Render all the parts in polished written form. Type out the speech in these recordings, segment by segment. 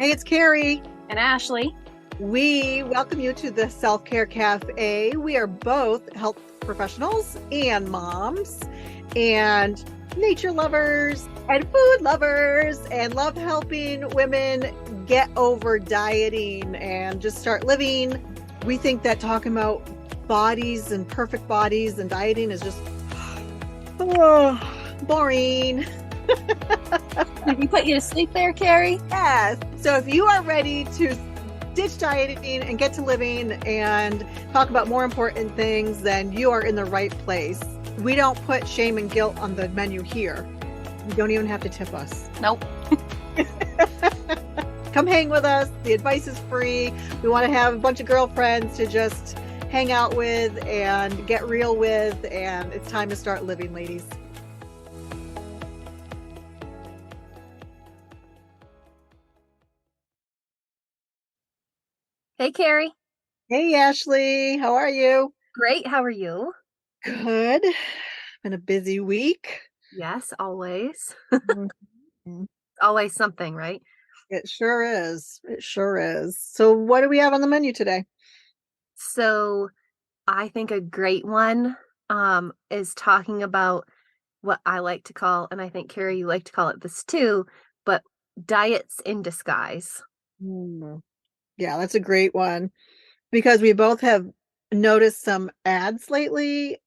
Hey, it's Carrie. And Ashley. We welcome you to the Self Care Cafe. We are both health professionals and moms and nature lovers and food lovers and love helping women get over dieting and just start living. We think that talking about bodies and perfect bodies and dieting is just boring. Did we put you to sleep there, Carrie? Yes. So if you are ready to ditch dieting and get to living and talk about more important things, then you are in the right place. We don't put shame and guilt on the menu here. You don't even have to tip us. Nope. Come hang with us. The advice is free. We want to have a bunch of girlfriends to just hang out with and get real with, and it's time to start living, ladies. Hey, Carrie. Hey, Ashley. How are you? Great. How are you? Good. Been a busy week. Yes, always. Mhm. Always something, right? It sure is. It sure is. So what do we have on the menu today? So I think a great one is talking about what I like to call, and I think Carrie, you like to call it this too, but diets in disguise. Mm. Yeah, that's a great one because we both have noticed some ads lately.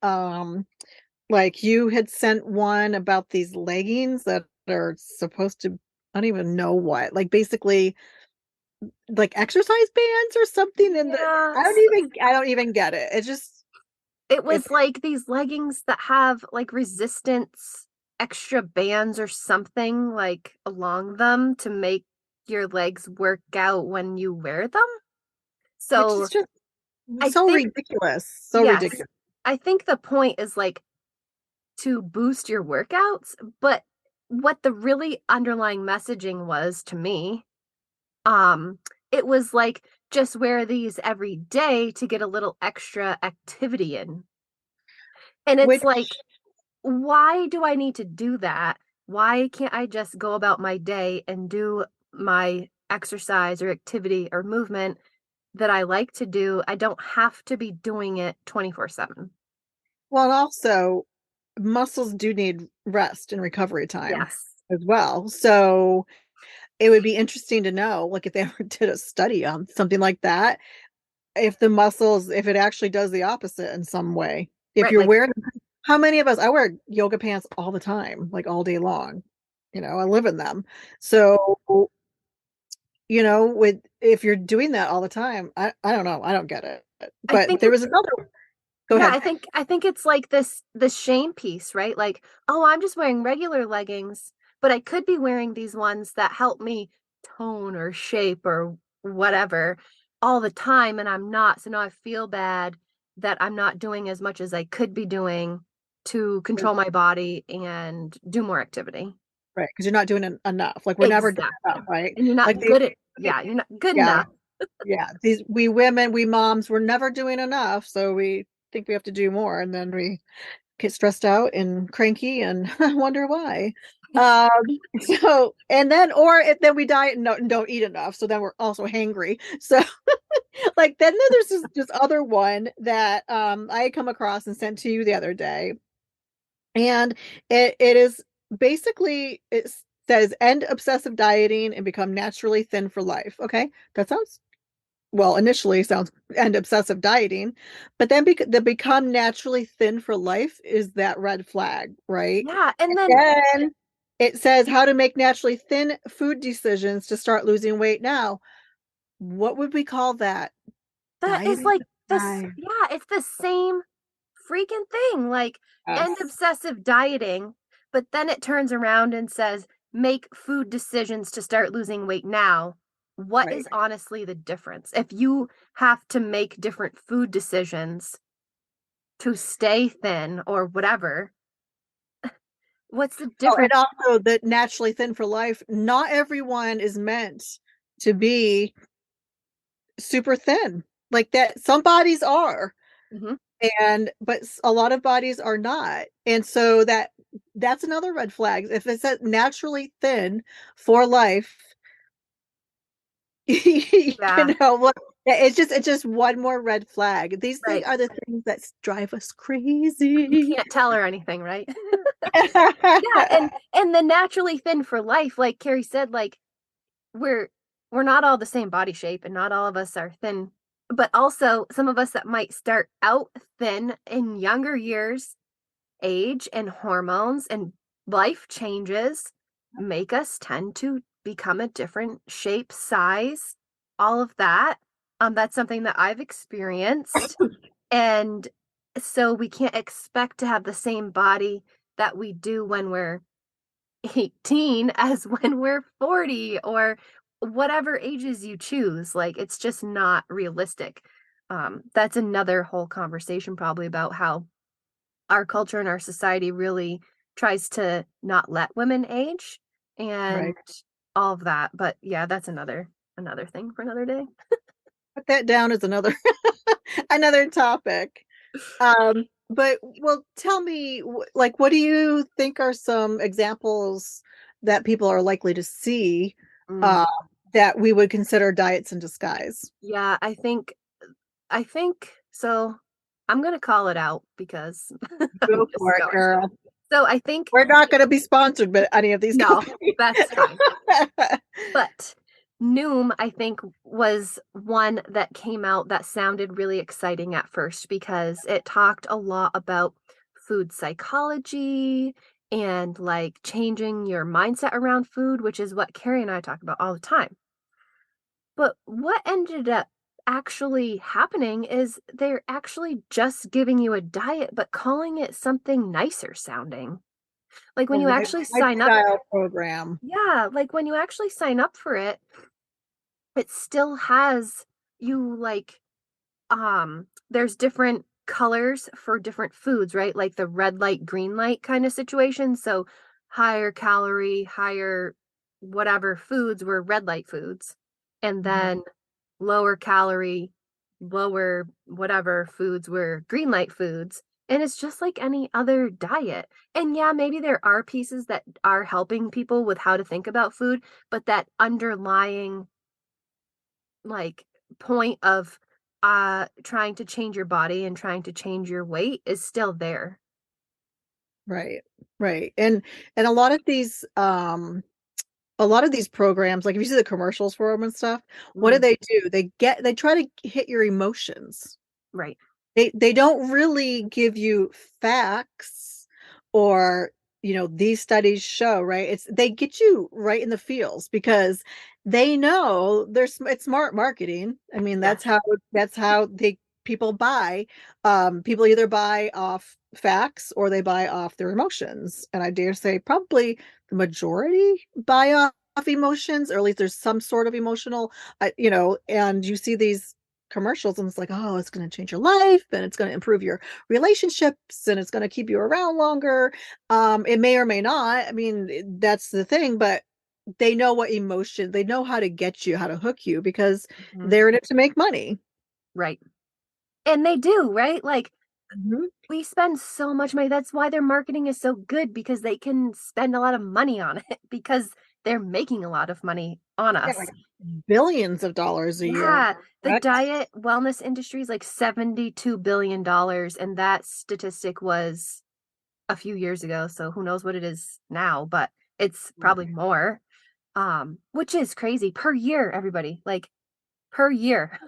Like you had sent one about these leggings that are supposed to, I don't even know what, like basically like exercise bands or something. And Yeah, I don't even get it. It's just, it it's was like these leggings that have like resistance extra bands or something like along them to make your legs work out when you wear them. which is So just I so think, ridiculous. So yes, ridiculous. I think the point is like to boost your workouts, but what the really underlying messaging was to me, um, it was like just wear these every day to get a little extra activity in. And it's Which like, why do I need to do that? Why can't I just go about my day and do my exercise or activity or movement that I like to do? I don't have to be doing it 24/7. Well, also, muscles do need rest and recovery time Yes. as well. So it would be interesting to know, like, if they ever did a study on something like that, if the muscles, if it actually does the opposite in some way. If Right. you're Like, wearing, how many of us, I wear yoga pants all the time, like all day long. I live in them. So, with if you're doing that all the time, I don't know. I don't get it. I But think there was it's, another, go yeah, ahead. I think it's like this shame piece, right? Like, oh, I'm just wearing regular leggings, but I could be wearing these ones that help me tone or shape or whatever all the time, and I'm not. So now I feel bad that I'm not doing as much as I could be doing to control my body and do more activity. Right, because you're not doing enough. Like we're never doing enough, Exactly. right? And you're Like not they, good at, yeah, you're not good yeah, enough. yeah. These we women, we moms, we're never doing enough, so we think we have to do more, and then we get stressed out and cranky and wonder why. Um, so and then or if then we diet and don't eat enough, so then we're also hangry. So like then there's this other one that I had come across and sent to you the other day. And it is basically it says end obsessive dieting and become naturally thin for life. Okay. That sounds well, initially sounds end obsessive dieting, but then the become naturally thin for life is that red flag, right? Yeah. And And then then it says how to make naturally thin food decisions to start losing weight now. What would we call that? that is Dieting? like this, Diet. yeah, it's the same freaking thing. Like end Yes. obsessive dieting, but then it turns around and says, make food decisions to start losing weight now. What Right. is honestly the difference? If you have to make different food decisions to stay thin or whatever, what's the Oh, and difference? also that naturally thin for life, not everyone is meant to be super thin. Like that, some bodies are, Mhm. and but a lot of bodies are not. And so that's another red flag. If it says naturally thin for life, Yeah, What, yeah, it's just one more red flag. These things right. are the things that drive us You crazy. can't tell her anything, right? Yeah, and the naturally thin for life, like Carrie said, like we're we're not all the same body shape and not all of us are thin, but also some of us that might start out thin in younger years, age and hormones and life changes make us tend to become a different shape, size, all of that. That's something that I've experienced. And so we can't expect to have the same body that we do when we're 18 as when we're 40 or whatever ages you choose. Like it's just not realistic. That's another whole conversation probably about how our culture and our society really tries to not let women age and Right. all of that. But yeah, that's another thing for another day. Put that down as another another topic. But well, tell me, like, what do you think are some examples that people are likely to see Mm, uh, that we would consider diets in disguise? yeah, I think so. I'm gonna call it out because I'm Go just for it, going to. girl. So I think We're not going to be sponsored by any of these no, companies. that's fine. But Noom, I think, was one that came out that sounded really exciting at first because it talked a lot about food psychology and like changing your mindset around food, which is what Carrie and I talk about all the time. But what ended up actually happening is they're actually just giving you a diet, but calling it something nicer sounding. Like A when you actually sign up, lifestyle program. yeah, like when you actually sign up for it, it still has you like there's different colors for different foods, right? Like the red light, green light kind of situation. So higher calorie, higher whatever foods were red light foods. And Mhm. then lower calorie, lower whatever foods were green light foods. And it's just like any other diet. And yeah, maybe there are pieces that are helping people with how to think about food, but that underlying like point of trying to change your body and trying to change your weight is still there. Right, right. And a lot of these programs, like if you see the commercials for them and stuff, what Mm, do? They try to hit your emotions. right. They don't really give you facts or, these studies show, right? It's they get you right in the feels because they know it's smart marketing. I mean, Yes. that's how they people buy. People either buy off facts or they buy off their emotions. And I dare say probably the majority buy off emotions, or at least there's some sort of emotional, and you see these commercials and it's like, oh, it's going to change your life and it's going to improve your relationships and it's going to keep you around longer. It may or may not. I mean, that's the thing, but they know how to get you, how to hook you because Mhm. they're in it to make money. Right. And they do, right? Like Mhm. we spend so much money. That's why their marketing is so good because they can spend a lot of money on it because they're making a lot of money on Yeah, like us. billions of dollars a year. Yeah, the Correct. diet wellness industry is like $72 billion, and that statistic was a few years ago, so who knows what it is now, but it's probably more. Which is crazy per year, everybody. Like per year.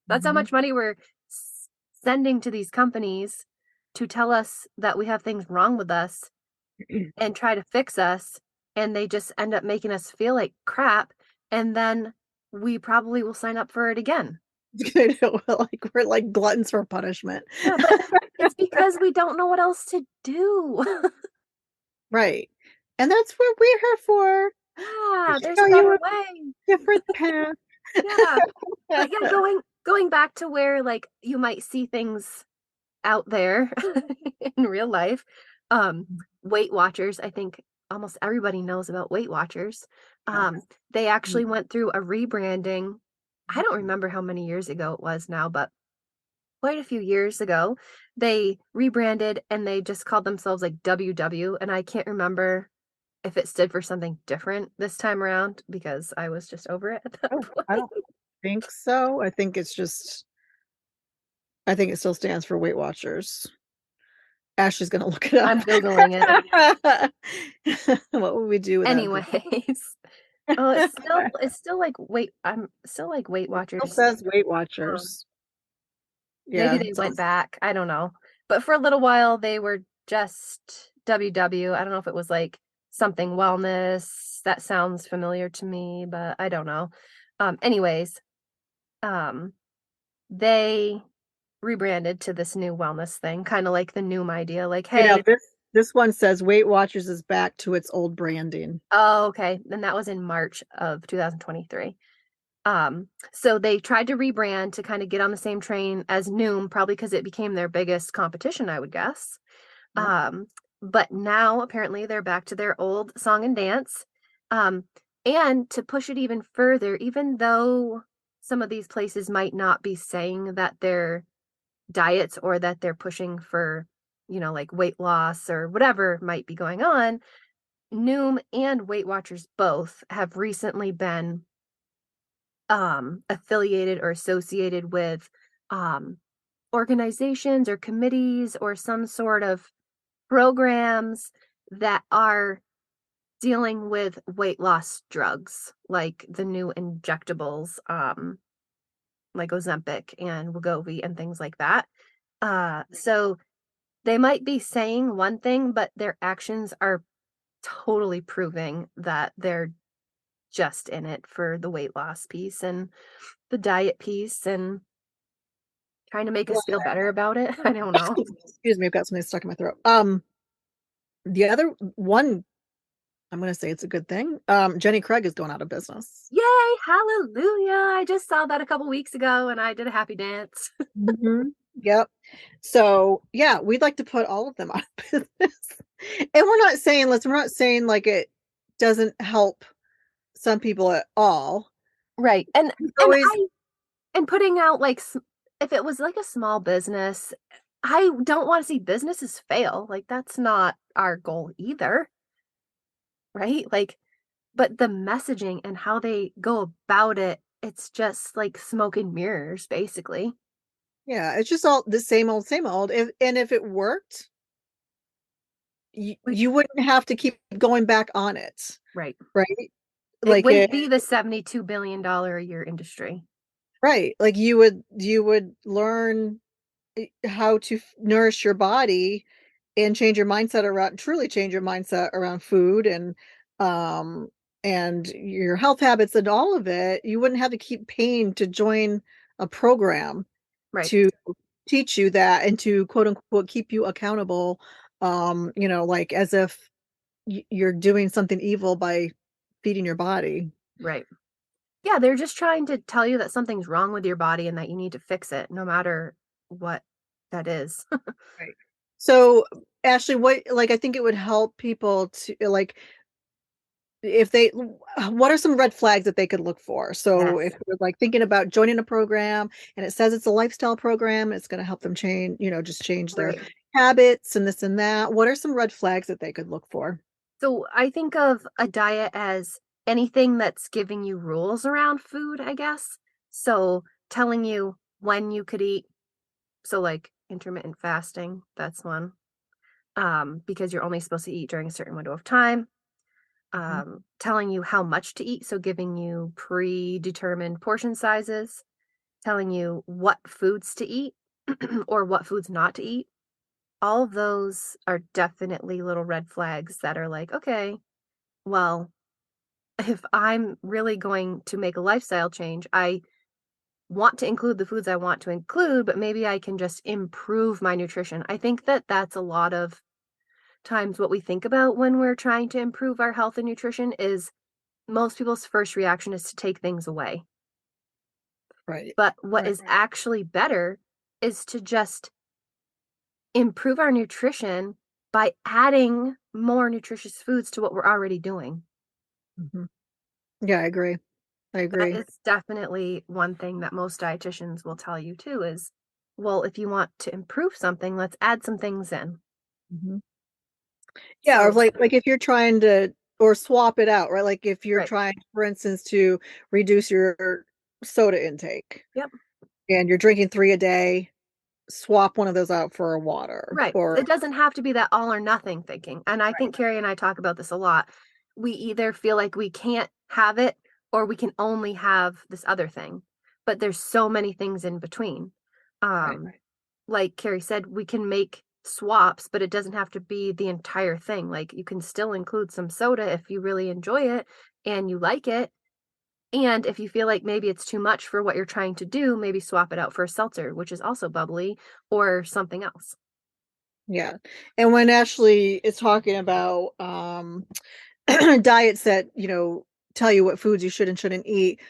That's how Mhm. much money we're sending to these companies to tell us that we have things wrong with us and try to fix us, and they just end up making us feel like crap, and then we probably will sign up for it again. Like we're like gluttons for punishment. Yeah, but it's because we don't know what else to do. Right. And that's what we're here for, to Yeah, there's show a better you a way. different path. Yeah. But yeah, going back to where like you might see things out there in real life. Um, Weight Watchers, I think almost everybody knows about Weight Watchers. Yes. They actually went through a rebranding. I don't remember how many years ago it was now, but quite a few years ago, they rebranded and they just called themselves like WW, and I can't remember. if it stood for something different this time around because I was just over it at that Oh, I point. don't think so. I think it still stands for Weight Watchers. Ashley's gonna look it up. I'm Googling it. What would we do without Google? Anyways. Oh, it's still like I'm still like Weight It still Watchers. says Weight Um, Watchers. maybe Yeah, they so went back. I don't know. But for a little while they were just WW. I don't know if it was like something wellness. That sounds familiar to me, but I don't know. Anyways, um they rebranded to this new wellness thing, kind of like the Noom idea, like, you know, hey, this one says Weight Watchers is back to its old branding. oh, okay. Then that was in March of 2023. So they tried to rebrand to kind of get on the same train as Noom, probably because it became their biggest competition, I would guess. Yep. Um, but now apparently they're back to their old song and dance. Um, and to push it even further, even though some of these places might not be saying that they're diets or that they're pushing for, like weight loss or whatever might be going on, Noom and Weight Watchers both have recently been affiliated or associated with um, organizations or committees or some sort of programs that are dealing with weight loss drugs, like the new injectables, like Ozempic and Wegovy and things like that. So they might be saying one thing, but their actions are totally proving that they're just in it for the weight loss piece and the diet piece and trying to make us feel better about it. I don't know. Excuse me, I've got something stuck in my throat. The other one, I'm gonna say it's a good thing. Jenny Craig is going out of business. Yay, hallelujah. I just saw that a couple weeks ago and I did a happy dance. Mhm. Yep. So yeah, we'd like to put all of them out of business. And we're not saying like it doesn't help some people at all. Right. And It's and always, I and putting out like if it was like a small business, I don't want to see businesses fail. Like that's not our goal either, right? Like but the messaging and how they go about it, it's just like smoke and mirrors basically. yeah, it's just all the same old. If it worked, We you wouldn't have to keep going back on it, right. right? It Like wouldn't be the $72 billion a year industry. right, like you would learn how to nourish your body and change your mindset around truly change your mindset around food um and your health habits and all of it. You wouldn't have to keep paying to join a program Right. to teach you that and to quote unquote keep you accountable, like as if you're doing something evil by feeding your body. Right. Yeah, they're just trying to tell you that something's wrong with your body and that you need to fix it no matter what that is. Right. So Ashley, what, like, I think it would help people to like if they what are some red flags that they could look for? So Yes. if you're like thinking about joining a program and it says it's a lifestyle program, it's going to help them change, just change their Right. habits and this and that. What are some red flags that they could look for? So I think of a diet as anything that's giving you rules around food, I guess. So telling you when you could eat. So like intermittent fasting, that's one. Because you're only supposed to eat during a certain window of time. Mhm. Telling you how much to eat, so giving you predetermined portion sizes, telling you what foods to eat or what foods not to eat. All of those are definitely little red flags that are like, okay, well, if I'm really going to make a lifestyle change, I want to include the foods I want to include, but maybe I can just improve my nutrition. I think that that's a lot of times what we think about when we're trying to improve our health and nutrition is most people's first reaction is to take things away. Right. But what Right. is actually better is to just improve our nutrition by adding more nutritious foods to what we're already doing. Mhm. Yeah, I agree. I That agree. is definitely one thing that most dietitians will tell you too is, well, if you want to improve something, let's add some things in. Mhm. Yeah, or So, like if you're trying to or swap it out, right? Like if you're Right. trying, for instance, to reduce your soda intake Yep. and you're drinking 3 a day, swap one of those out for a water Right. or It doesn't have to be that all or nothing thinking. And I think Carrie and I talk about this a lot. We either feel like we can't have it or we can only have this other thing. But there's so many things in between. right. Um, like Carrie said, we can make swaps, but it doesn't have to be the entire thing. Like you can still include some soda if you really enjoy it and you like it. And if you feel like maybe it's too much for what you're trying to do, maybe swap it out for a seltzer, which is also bubbly or something else. Yeah. And when Ashley is talking about diets that, tell you what foods you should and shouldn't eat,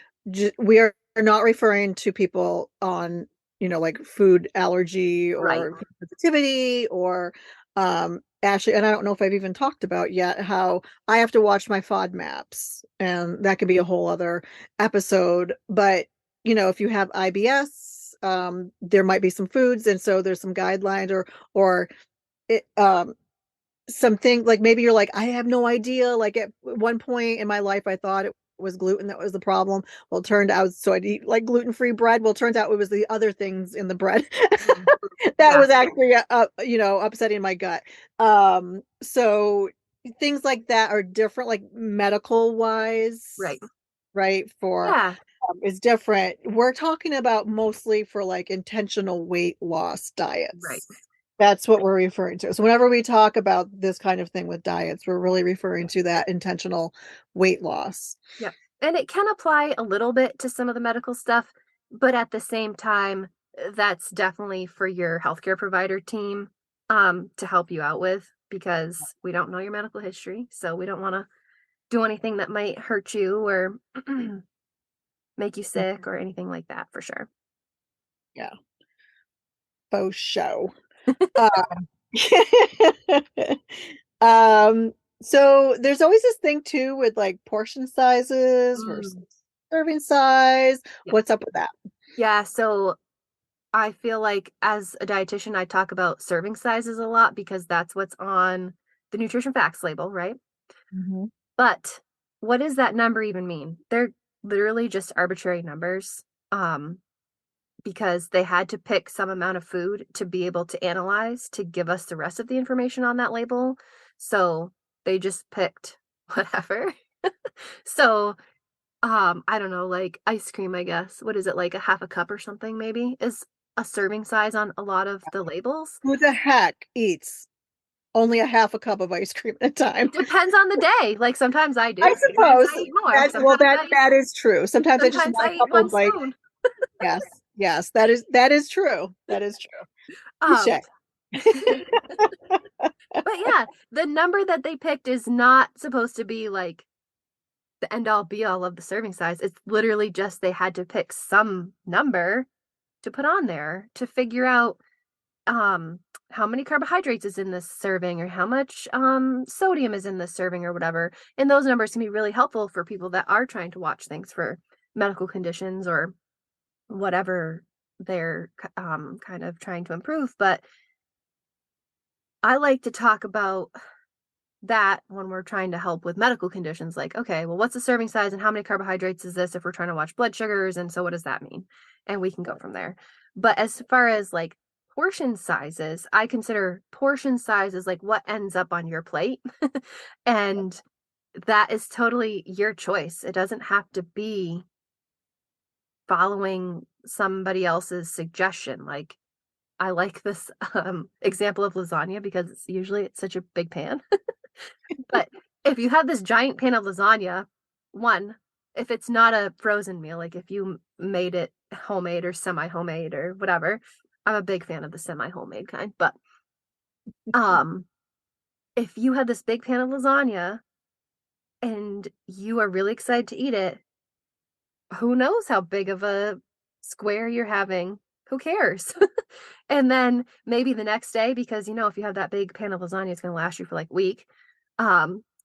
we are not referring to people on, like food allergy Right. or sensitivity or Ashley, and I don't know if I've even talked about yet how I have to watch my FODMAPs, and that could be a whole other episode. But, if you have IBS, there might be some foods, and so there's some guidelines or it something like maybe you're like, I have no idea. Like at one point in my life, I thought it was gluten that was the problem. Well, it turned out, so I'd eat like gluten-free bread. Well, it turns out it was the other things in the bread Mm. that Yeah. was actually, upsetting my gut. So things like that are different, like medical wise, Right. right? For Yeah. is different. We're talking about mostly for like intentional weight loss Right. diets. That's what we're referring to. So whenever we talk about this kind of thing with diets, we're really referring to that intentional weight loss. Yep. And it can apply a little bit to some of the medical stuff, but at the same time, that's definitely for your healthcare provider team to help you out with because we don't know your medical history. So we don't want to do anything that might hurt you or make you sick or anything like that for sure. Yeah, faux show. Um, um, so there's always this thing too with like portion sizes versus Mm, serving size. yeah. What's up with that? Yeah. So I feel like as a dietitian, I talk about serving sizes a lot because that's what's on the nutrition facts label, right? Mhm. But what does that number even mean? They're literally just arbitrary numbers. Because they had to pick some amount of food to be able to analyze to give us the rest of the information on that label. So they just picked whatever. So I don't know, like ice cream, I guess. What is it, like a half a cup or something, maybe, is a serving size on a lot of the labels? Who the heck eats only a half a cup of ice cream at a time? Depends on the day. Like sometimes I I do, sometimes suppose I eat more, that well sometimes that that is true. Sometimes I just sometimes want I a eat couple one of like spoon. yes, yes, that is true. That is true. Um Touche. but yeah, the number that they picked is not supposed to be like the end all be all of the serving size. It's literally just they had to pick some number to put on there to figure out um how many carbohydrates is in this serving or how much sodium is in this serving or whatever. And those numbers can be really helpful for people that are trying to watch things for medical conditions or whatever they're kind of trying to improve. But I like to talk about that when we're trying to help with medical conditions like okay, well, what's the serving size and how many carbohydrates is this if we're trying to watch blood sugars, and so what does that mean, and we can go from there. But as far as like portion sizes, I consider portion size as like what ends up on your plate. And that is totally your choice. It doesn't have to be following somebody else's suggestion. Like I like this example of lasagna because it's such a big pan. But if you have this giant pan of lasagna, one, if it's not a frozen meal, like if you made it homemade or semi-homemade or whatever, I'm a big fan of the semi-homemade kind. But um, if you have this big pan of lasagna and you are really excited to eat it, who knows how big of a square you're having? Who cares? And then maybe the next day, because if you have that big pan of lasagna, it's gonna last you for like a week.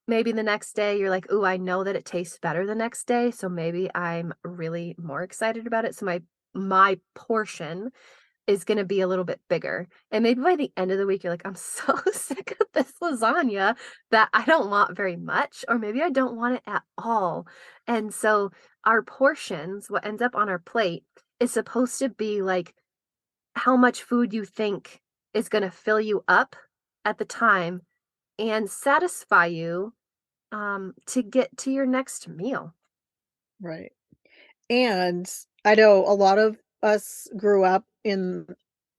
Maybe the next day you're like, "Ooh, I know that it tastes better the next day, so maybe I'm really more excited about it." So my portion is going to be a little bit bigger. And maybe by the end of the week, you're like, I'm so sick of this lasagna that I don't want very much, or maybe I don't want it at all. And so our portions, what ends up on our plate, is supposed to be like how much food you think is going to fill you up at the time and satisfy you to get to your next meal. Right. And I know a lot of us grew up in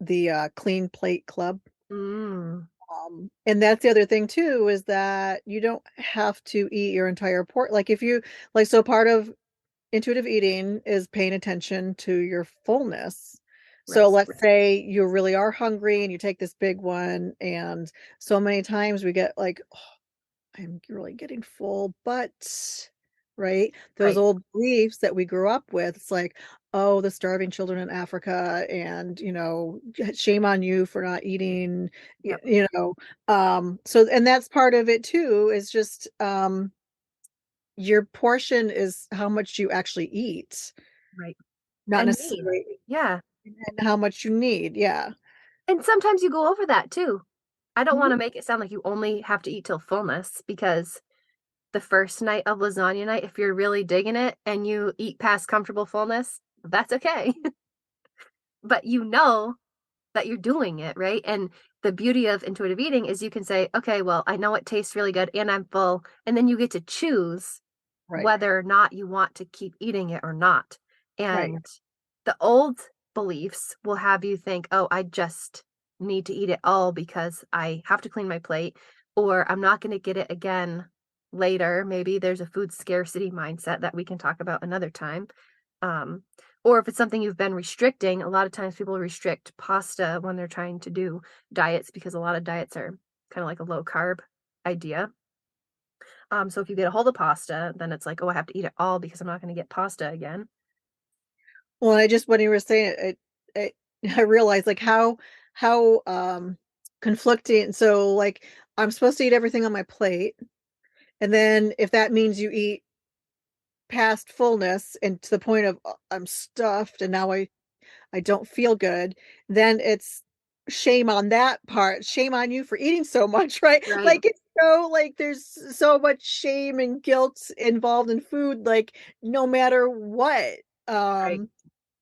the, clean plate club, Mm, and that's the other thing too, is that you don't have to eat your entire like, if you like, so part of intuitive eating is paying attention to your fullness. So right, let's say you really are hungry and you take this big one, and so many times we get like, I'm really getting full, but right? Those right. old beliefs that we grew up with, it's like, oh, the starving children in Africa, and shame on you for not eating, Yep, so and that's part of it too, is just your portion is how much you actually eat, right. not And need. necessarily Yeah. and how much you need. Yeah. And sometimes you go over that too. I don't Mhm. want to make it sound like you only have to eat till fullness because the first night of lasagna night, if you're really digging it and you eat past comfortable fullness, that's okay. But you know that you're doing it, right? And the beauty of intuitive eating is you can say, okay, well, I know it tastes really good and I'm full. And then you get to choose Right. whether or not you want to keep eating it or not. Right. And the old beliefs will have you think, oh, I just need to eat it all because I have to clean my plate, or I'm not going to get it again later. Maybe there's a food scarcity mindset that we can talk about another time. Um, or if it's something you've been restricting, a lot of times people restrict pasta when they're trying to do diets because a lot of diets are kind of like a low carb idea. So if you get a hold of pasta, then it's like, oh, I have to eat it all because I'm not going to get pasta again. Well, I just when you were saying it I realized, like, how, conflicting, so, like, I'm supposed to eat everything on my plate, and then if that means you eat past fullness and to the point of, I'm stuffed and now I don't feel good, then it's shame on that part, shame on you for eating so much, right? Right. Like, it's so like, there's so much shame and guilt involved in food, like, no matter what, Right. um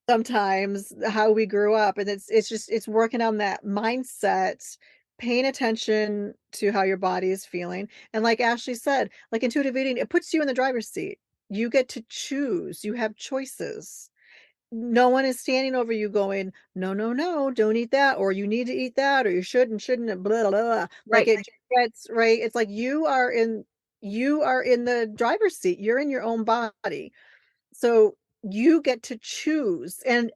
sometimes how we grew up, and it's just it's working on that mindset, paying attention to how your body is feeling, and like Ashley said, like intuitive eating, it puts you in the driver's seat. You get to choose, you have choices. No one is standing over you going, "No, no, no, don't eat that," or "You need to eat that," or "You shouldn't," and blah, blah, blah. Like, Right. it just gets right, it's like you are in the driver's seat, you're in your own body. So, you get to choose, and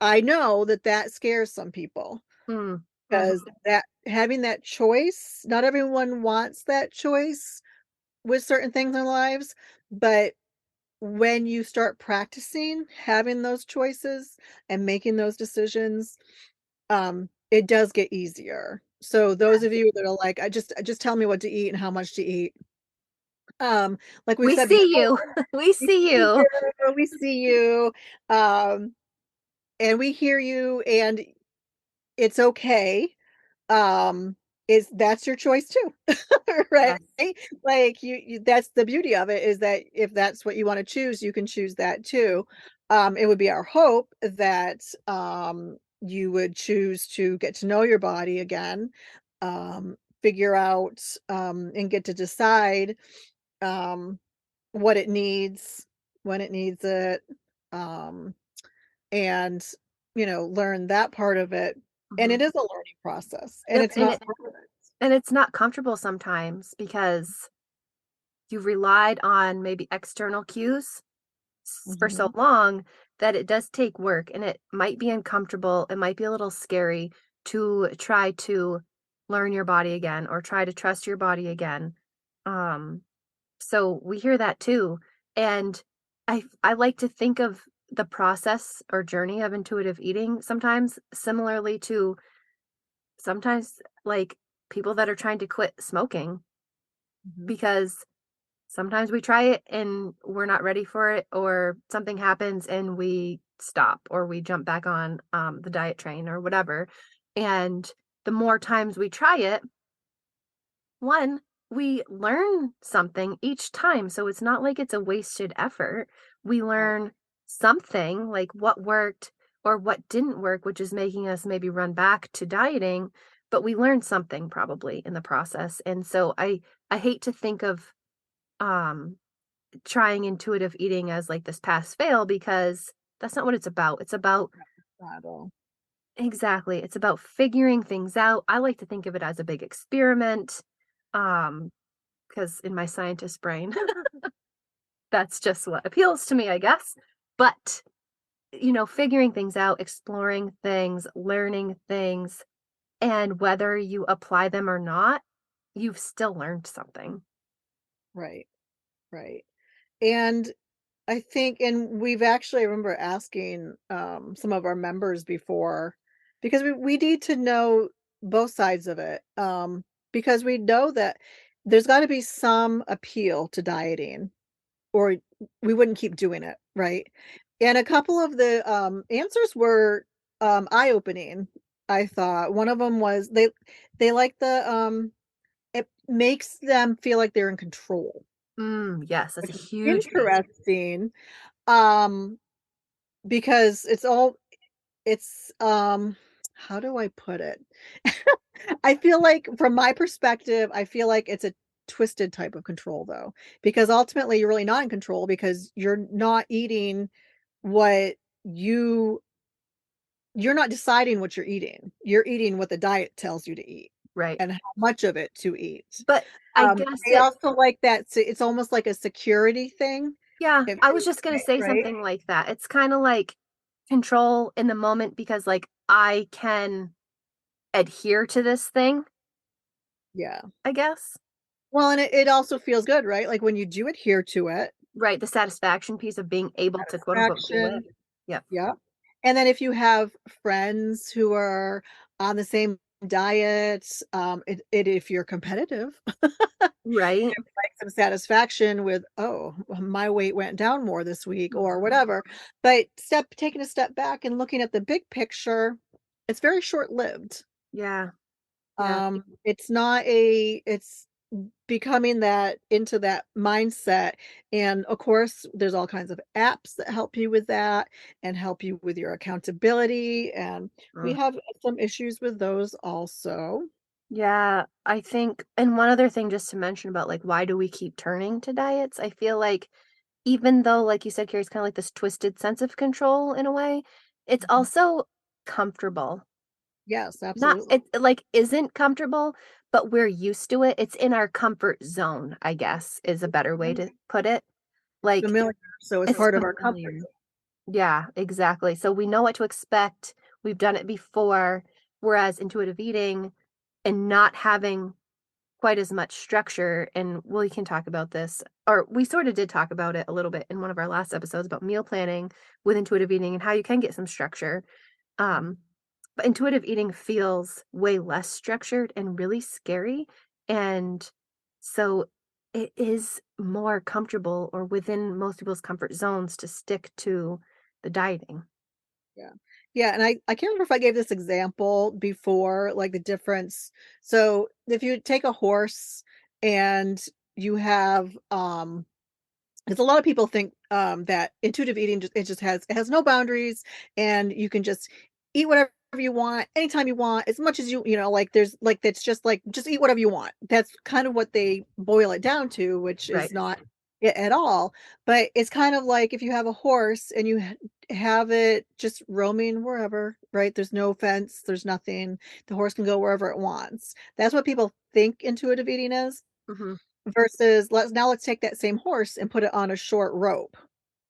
I know that that scares some people, Mm. because Mhm. that having that choice, not everyone wants that choice with certain things in their lives, but when you start practicing having those choices and making those decisions, it does get easier. So those of you that are like, "I just tell me what to eat and how much to eat," like we've We said see before, you. We we see see you. you, we see you, um, and we hear you, and it's okay. Um, is that's your choice too, right? Yes. Like, you that's the beauty of it, is that if that's what you wanna choose, you can choose that too. It would be our hope that, you would choose to get to know your body again, figure out, and get to decide, um, what it needs, when it needs it, um and, learn that part of it, and Mhm. it is a learning process, and Yep. it's not permanent. And it's not comfortable sometimes because you've relied on maybe external cues for so Mhm. long that it does take work and it might be uncomfortable. It might be a little scary to try to learn your body again or try to trust your body again. Um, so we hear that too. And I like to think of the process or journey of intuitive eating sometimes similarly to sometimes like people that are trying to quit smoking Mhm. because sometimes we try it and we're not ready for it, or something happens and we stop or we jump back on the diet train or whatever. And the more times we try it, one, we learn something each time. So it's not like it's a wasted effort. We Right. learn something like what worked or what didn't work, which is making us maybe run back to dieting, but we learned something probably in the process. And so I hate to think of um trying intuitive eating as like this pass fail because that's not what it's about. It's about Not at all. exactly. It's about figuring things out. I like to think of it as a big experiment. Um, because in my scientist brain, that's just what appeals to me, I guess. But, figuring things out, exploring things, learning things, and whether you apply them or not, you've still learned something. Right, right. And I think and we've actually I remember asking, some of our members before because we need to know both sides of it, because we know that there's gotta be some appeal to dieting, or we wouldn't keep doing it, right? And a couple of the, answers were, eye-opening, I thought. One of them was they like it makes them feel like they're in control, Yes, that's a which is huge piece. interesting, um, because how do I put it? I feel like from my perspective, I feel like it's a twisted type of control though, because ultimately you're really not in control because you're not eating what you you're not deciding what you're eating. You're eating what the diet tells you to eat Right. and how much of it to eat. But I guess They also like that it's almost like a security thing. yeah, It I was feels just gonna like, say right? something like that. It's kind of like control in the moment because, like, I can adhere to this thing, Yeah. I guess. Well, and it also feels good, right? Like when you do adhere to it, Right, the satisfaction piece of being able to quote unquote do it. satisfaction. Yep. Yeah. And then if you have friends who are on the same diet, if you're competitive, Right. like some satisfaction with, oh, well, my weight went down more this week or whatever. But taking a step back and looking at the big picture, it's very short lived. Yeah. Yeah. It's not it's becoming that into that mindset, and, of course, there's all kinds of apps that help you with that and help you with your accountability, and we Mm. have some issues with those also. Yeah, I think and one other thing just to mention about, like, why do we keep turning to diets? I feel like even though, like you said, Carrie's kinda like this twisted sense of control in a way, it's Mhm. also comfortable. Yes, Not absolutely. it like, isn't comfortable, but we're used to it. It's in our comfort zone, I guess, is a better way Right. to put it. Like, Familiar, so it's it's part of our comfort familiar. zone. Yeah, exactly. So we know what to expect. We've done it before, whereas intuitive eating and not having quite as much structure, and we can talk about this, or we sort of did talk about it a little bit in one of our last episodes about meal planning with intuitive eating and how you can get some structure. Um, but intuitive eating feels way less structured and really scary. And so it is more comfortable or within most people's comfort zones to stick to the dieting. Yeah. Yeah, and I can't remember if I gave this example before, like the difference. So, if you take a horse and you have, 'cause a lot of people think, that intuitive eating just it has no boundaries, and you can just eat whatever you want, anytime you want, as much as like, there's like, that's just like, just eat whatever you want. That's kind of what they boil it down to, which is Right. not it at all, but it's kind of like if you have a horse and you have it just roaming wherever, right? There's no fence, there's nothing. The horse can go wherever it wants. That's what people think intuitive eating is. Hmm. Versus let's take that same horse and put it on a short rope.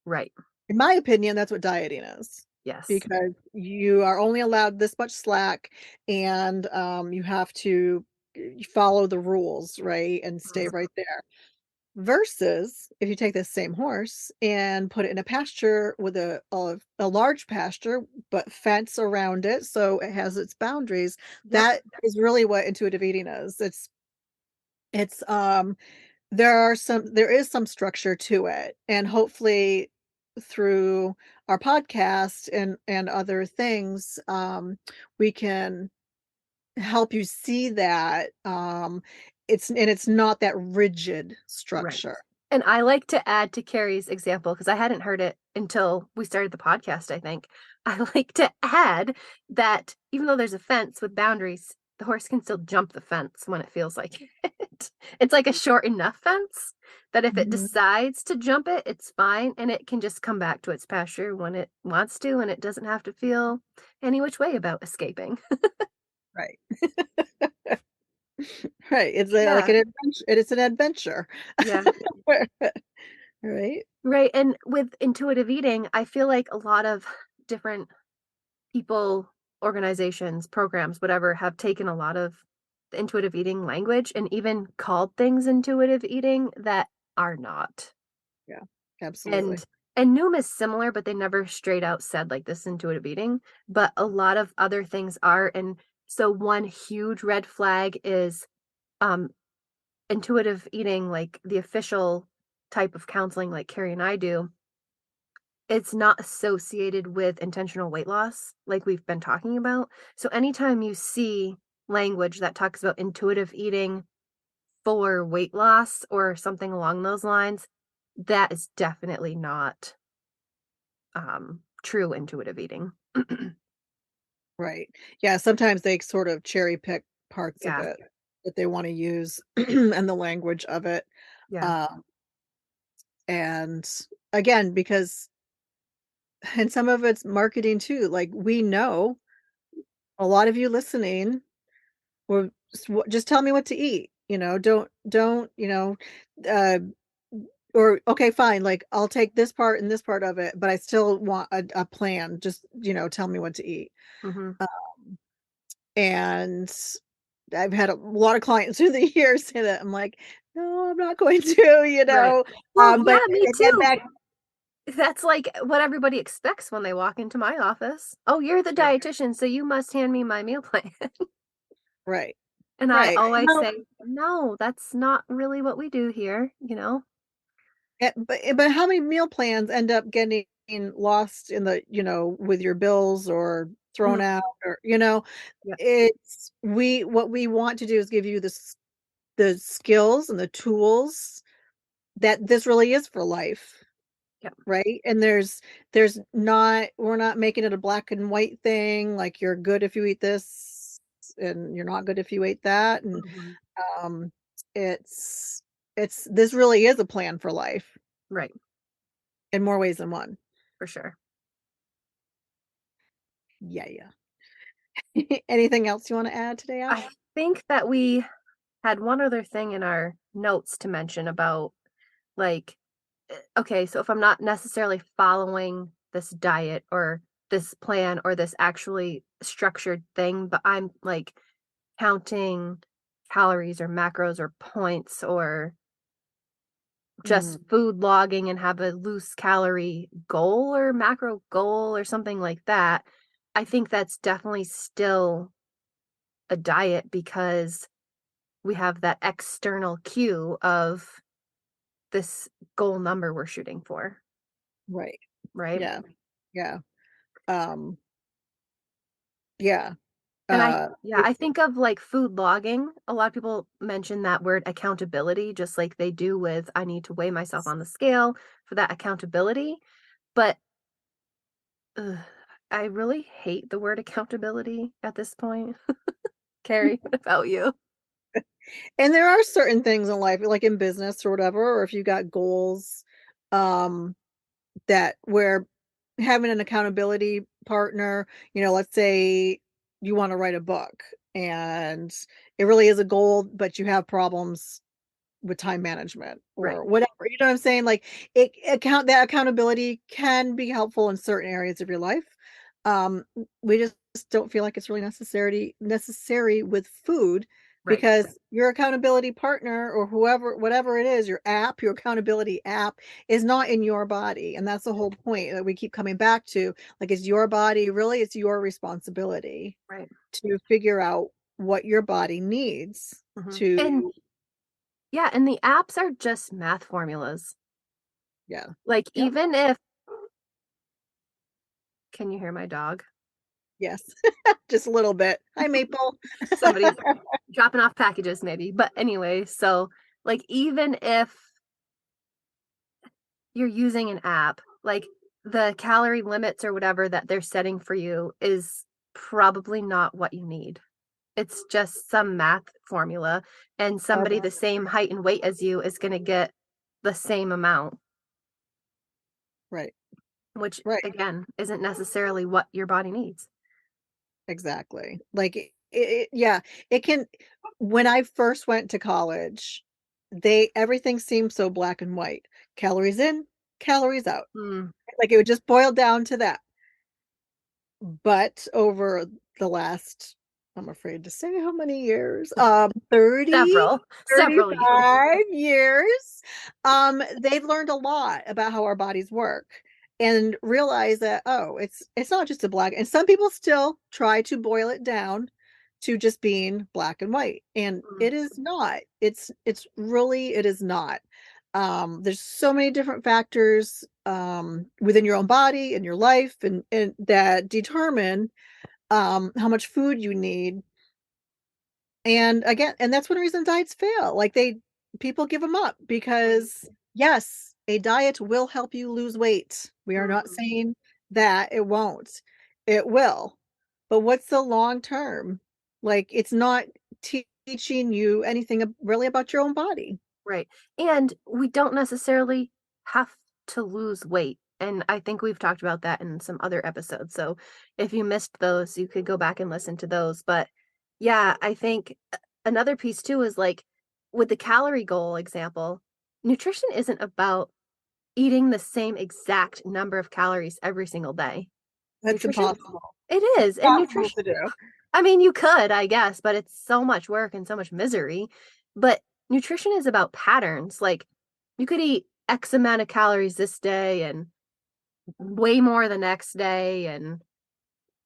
Right. In my opinion, that's what dieting is, Yes. because you are only allowed this much slack and, you have to follow the rules, right, and stay Mhm. right there. Versus if you take this same horse and put it in a pasture with a large pasture, but fence around it so it has its boundaries, Yep. that is really what intuitive eating is. It's there is some structure to it, and hopefully through our podcast and other things, we can help you see that, it's not that rigid Right. structure. And I like to add to Carrie's example because I hadn't heard it until we started the podcast, I think. I like to add that even though there's a fence with boundaries, the horse can still jump the fence when it feels like it. It's like a short enough fence that if it Mhm. decides to jump it, it's fine and it can just come back to its pasture when it wants to and it doesn't have to feel any which way about escaping. Right. Right, it's a like Yeah. an adventure it's an adventure. Yeah. Right? Right. And with intuitive eating, I feel like a lot of different people, organizations, programs, whatever, have taken a lot of the intuitive eating language and even called things intuitive eating that are not. Yeah, And absolutely. Noom is similar, but they never straight out said like this is intuitive eating. But a lot of other things are. And so one huge red flag is um intuitive eating, like the official type of counseling like Carrie and I do. It's not associated with intentional weight loss like we've been talking about. So anytime you see language that talks about intuitive eating for weight loss or something along those lines, that is definitely not true intuitive eating. Right. Yeah, sometimes they sort of cherry pick parts of Yeah, it that they wanna use and the language of it, yeah. um, and again, because and some of it's marketing too, like, we know a lot of you listening will just tell me what to eat, don't, uh, or okay, fine, like, I'll take this part and this part of it, but I still want a plan, just, tell me what to eat, Hmm. and I've had a lot of clients through the years say that, I'm like, "No, I'm not going to," Right. Well, but yeah, me again, too. That's like what everybody expects when they walk into my office. Oh, you're the Right, dietitian, so you must hand me my meal plan. right, And I right, always no, say, "No, that's not really what we do here," you know? but how many meal plans end up getting lost in the with your bills or thrown Mm, out or yep, it's what we want to do is give you the skills and the tools that this really is for life. yep, Right? And there's not we're not making it a black and white thing, like you're good if you eat this and you're not good if you ate that, and, mhm, um, it's this really is a plan for life right, in more ways than one. for sure. Yeah, yeah. Anything else you wanna add today, I Ash? think that we had one other thing in our notes to mention about, like, okay, so if I'm not necessarily following this diet or this plan or this actually structured thing, but I'm, like, counting calories or macros or points or just Mm, food logging and have a loose calorie goal or macro goal or something like that, I think that's definitely still a diet because we have that external cue of this goal number we're shooting for, right. right? Yeah, yeah. Um, yeah. And Uh, I think of like food logging. A lot of people mention that word accountability, just like they do with I need to weigh myself on the scale for that accountability. But ugh, I really hate the word accountability at this point. Carrie, what about you? and there are certain things in life, like in business or whatever, or if you got goals, um that where having an accountability partner, let's say you wanna write a book and it really is a goal, but you have problems with time management Right. or whatever, you know what I'm saying? Like, that accountability can be helpful in certain areas of your life. We just don't feel like it's really necessary with food Right. because your accountability partner or whoever whatever it is, your accountability app is not in your body, and that's the whole point that we keep coming back to, like, it's your body, really, it's your responsibility Right. to figure out what your body needs And to yeah, and the apps are just math formulas. yeah. Like Yep. even if Can you hear my dog? Yes, just a little bit. Hi, Maple. Somebody's dropping off packages maybe. But anyway, so like even if you're using an app, like the calorie limits or whatever that they're setting for you is probably not what you need. It's just some math formula, and Oh, somebody the same height and weight as you is going to get the same amount, right, which right. again isn't necessarily what your body needs. Exactly. Like yeah, it can when I first went to college, they everything seemed so black and white. Calories in, calories out. Mm, Like it would just boil down to that. But over the last, I'm afraid to say how many years, 30, several years. 35 years, they've learned a lot about how our bodies work and realize that, oh, it's not just a black, and some people still try to boil it down to just being black and white, and Mm, it is not. It's really, it is not. There's so many different factors within your own body and your life and that determine how much food you need. And again, and that's one reason diets fail. Like people give them up because yes, a diet will help you lose weight. We are not mhm. saying that it won't. It will. But what's the long term? Like it's not teaching you anything really about your own body. Right. And we don't necessarily have to lose weight. And I think we've talked about that in some other episodes. So if you missed those, you could go back and listen to those. But yeah, I think another piece too is like with the calorie goal example, nutrition isn't about eating the same exact number of calories every single day. That's Nutrition, impossible. it is. And Impossible nutrition, to do. I mean, you could, I guess, but it's so much work and so much misery. But nutrition is about patterns. Like you could eat X amount of calories this day and way more the next day. And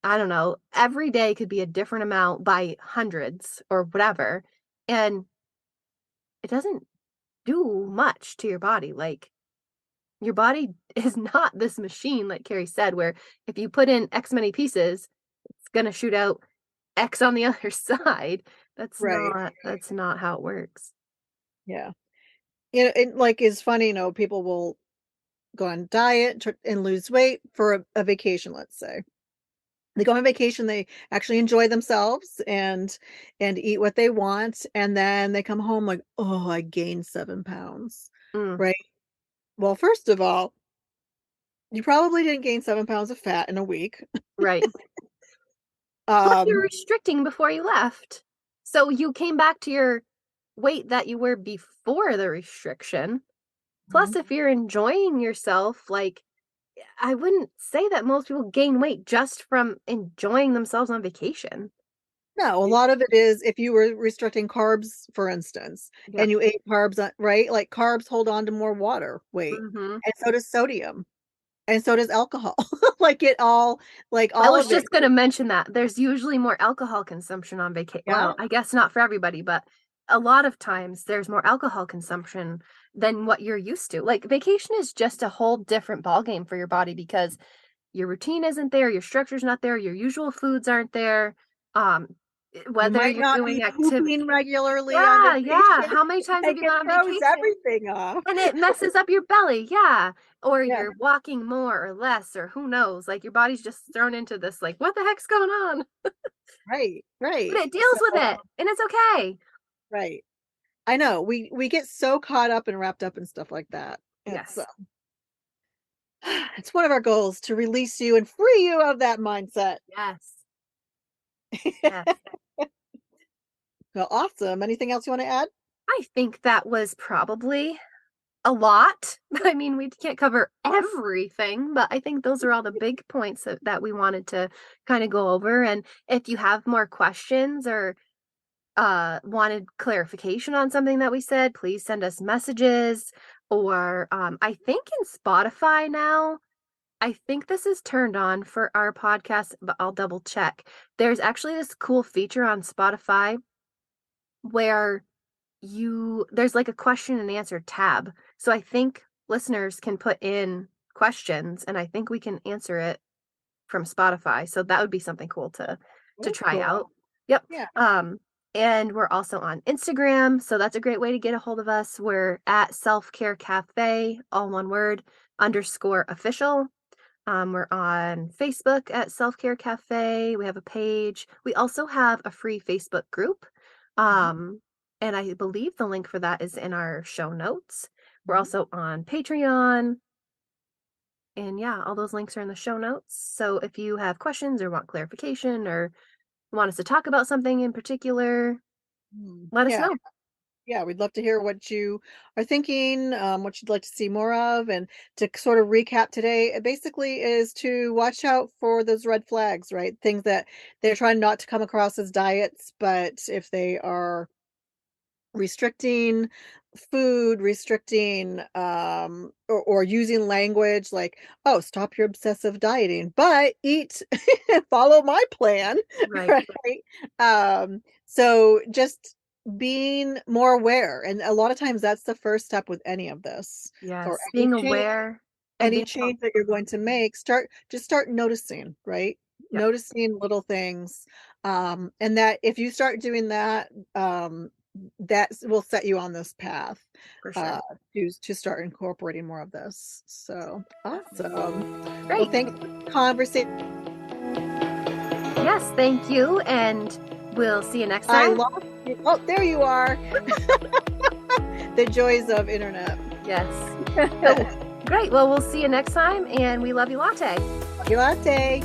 I don't know, every day could be a different amount by hundreds or whatever. And it doesn't do much to your body. Like your body is not this machine, like Carrie said, where if you put in X many pieces, it's going to shoot out X on the other side. Right. That's not how it works. Yeah. It like is funny, people will go on diet and lose weight for a vacation, let's say. They go on vacation, they actually enjoy themselves and eat what they want, and then they come home like, "Oh, I gained 7 pounds." Mm, Right? Well, first of all, you probably didn't gain 7 pounds of fat in a week. right. Plus you're Um, restricting before you left. So you came back to your weight that you were before the restriction. Plus Mhm. if you're enjoying yourself, like I wouldn't say that most people gain weight just from enjoying themselves on vacation. No, a lot of it is if you were restricting carbs, for instance, Yep. and you ate carbs, right? Like, carbs hold on to more water weight, Mhm. and so does sodium, and so does alcohol. Like, I all was of it. just going to mention that there's usually more alcohol consumption on vacation. Yeah, Well, I guess not for everybody, but a lot of times there's more alcohol consumption than what you're used to. Like vacation is just a whole different ballgame for your body because your routine isn't there, your structure's not there, your usual foods aren't there. Um, you whether might you're not be doing activity, pooping regularly on yeah, yeah. vacation, How many times have like, you it gone on throws vacation everything off. and it messes up your belly? Yeah. Or Yeah, you're walking more or less, or who knows? Like your body's just thrown into this, like, what the heck's going on? right, But right. it So deals with it and it's okay. right. I know, we get so caught up and wrapped up in stuff like that. Yes. It's one of our goals to release you and free you of that mindset. Yes. Yes. Well, awesome. Anything else you wanna add? I think that was probably a lot. I mean, we can't cover everything, but I think those are all the big points that we wanted to kind of go over. And if you have more questions or wanted clarification on something that we said, please send us messages. Or I think in Spotify now, I think this is turned on for our podcast, but I'll double check. There's actually this cool feature on Spotify where there's like a question and answer tab. So I think listeners can put in questions and I think we can answer it from Spotify. So that would be something cool to Oh, try cool. out. Yep. Yeah. And we're also on Instagram, so that's a great way to get a hold of us. We're at Self Care Cafe, all one word, _official. We're on Facebook at Self Care Cafe. We have a page. We also have a free Facebook group. Mhm, Um, and I believe the link for that is in our show notes. We're mhm. also on Patreon. And yeah, all those links are in the show notes. So if you have questions or want clarification or want us to talk about something in particular, let us Yeah. know. Yeah, we'd love to hear what you are thinking, what you'd like to see more of, and to sort of recap today, it basically is to watch out for those red flags, right? Things that they're trying not to come across as diets, but if they are restricting food, restricting, or using language like, "Oh, stop your obsessive dieting, but eat follow my plan," Right. right? So just being more aware, and a lot of times that's the first step with any of this. For Yes. Being aware and any being, change that you're going to make, start noticing, right? yep, Noticing little things, and that if you start doing that, that will set you on this path, for uh, sure. to start incorporating more of this. So awesome. Well, Great. thanks for the conversation. Yes, thank you. And we'll see you next I time. lost you. Oh, there you are. The joys of internet. Yes. So great. Well, we'll see you next time. And we love you, latte. Latte.